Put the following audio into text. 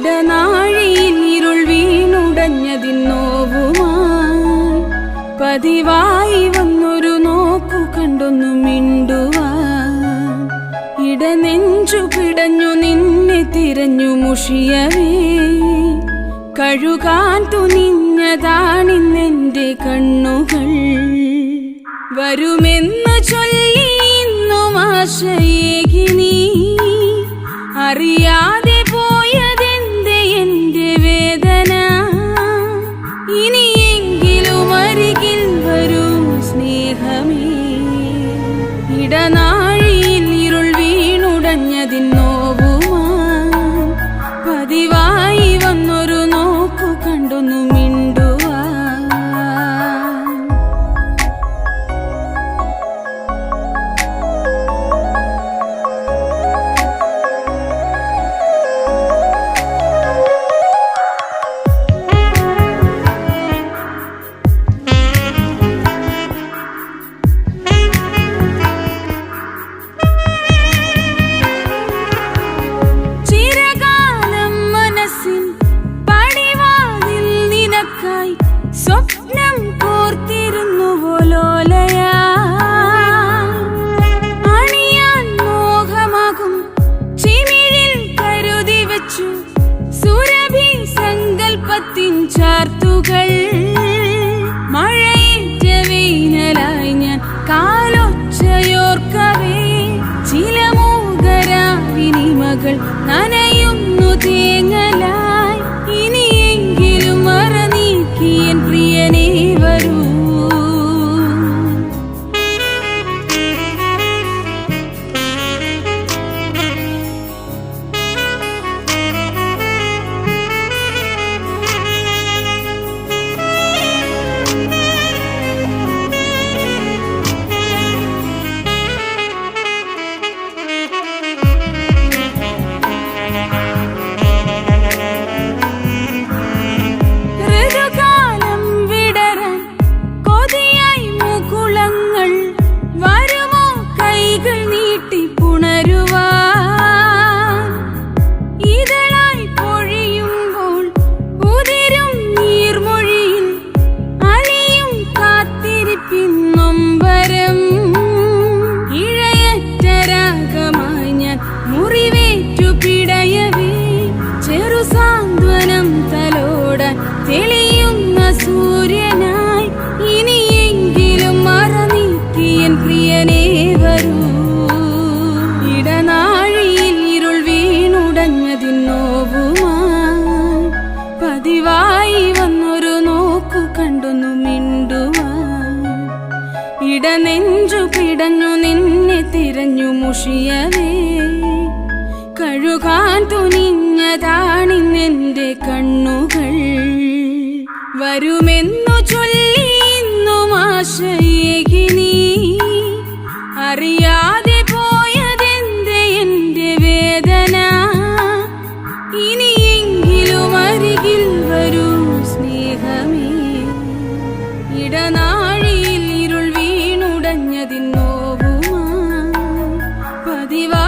ഇടനാഴിയിൽ ഇരുൾ വീണുടഞ്ഞതിൻ നോവുമായി പതിവായി വന്നൊരു നോക്കു കണ്ടൊന്നു മിണ്ടുവാൻ ഇടനെഞ്ചു പിടഞ്ഞു നിന്നെ തിരഞ്ഞു മുഷിയവേ കഴുകാൻ തുനിഞ്ഞതാണിന്നെന്റെ കണ്ണുകൾ വരുമെന്ന് ചൊല്ലി ഇന്നും ആശയേകി നീ അറിയാതെ പോയതെന്റെ എന്റെ വേദന ഇനിയെങ്കിലും അരികിൽ വരൂ സ്നേഹമേ ഇടനാഴിയിൽ ഇരുൾ വീണുടഞ്ഞതിൻ നോവുമായി പതിവായി വന്നൊരു നോക്കു കണ്ടൊന്നു സ്വപ്നം കോർത്തിരുന്നു പോലോലയാ അണിയാൻ മോഹമാകും ചിമിഴിൽ കരുതി വെച്ചു സുരഭി സങ്കൽപ്പത്തിൻ ചാർത്തുകൾ മഴയേറ്റ വേനലായി ഞാൻ കാലൊച്ചയോർക്കവേ ചില മൂകരാവിനിമകൾ നനയുന്നു തേങ്ങലായി ഇനിയെങ്കിലും മറനീക്കിയൻ പ്രിയനേ വരൂ തെളിയുന്ന സൂര്യനായി ഇനിയെങ്കിലും മറനീക്കിയൻ പ്രിയനേ വരൂ ഇടനാഴിയിൽ ഇരുൾ വീണുടഞ്ഞതിൻ നോവുമായി പതിവായി വന്നൊരു നോക്കു കണ്ടൊന്നു മിണ്ടുവാൻ ഇടനെഞ്ചു പിടഞ്ഞു നിന്നെ തിരഞ്ഞു മുഷിയവേ കഴുകാൻ തുനിഞ്ഞതാണിന്നെന്റെ കണ്ണുകൾ വരുമെന്നു ചൊല്ലി ഇന്നും ആശയേകി നീ അറിയാതെ പോയതെന്റെ എന്റെ വേദന ഇനിയെങ്കിലും അരികിൽ വരൂ സ്നേഹമേ ഇടനാഴിയിൽ ഇരുൾ വീണുടഞ്ഞതിൻ നോവുമായി പതിവായി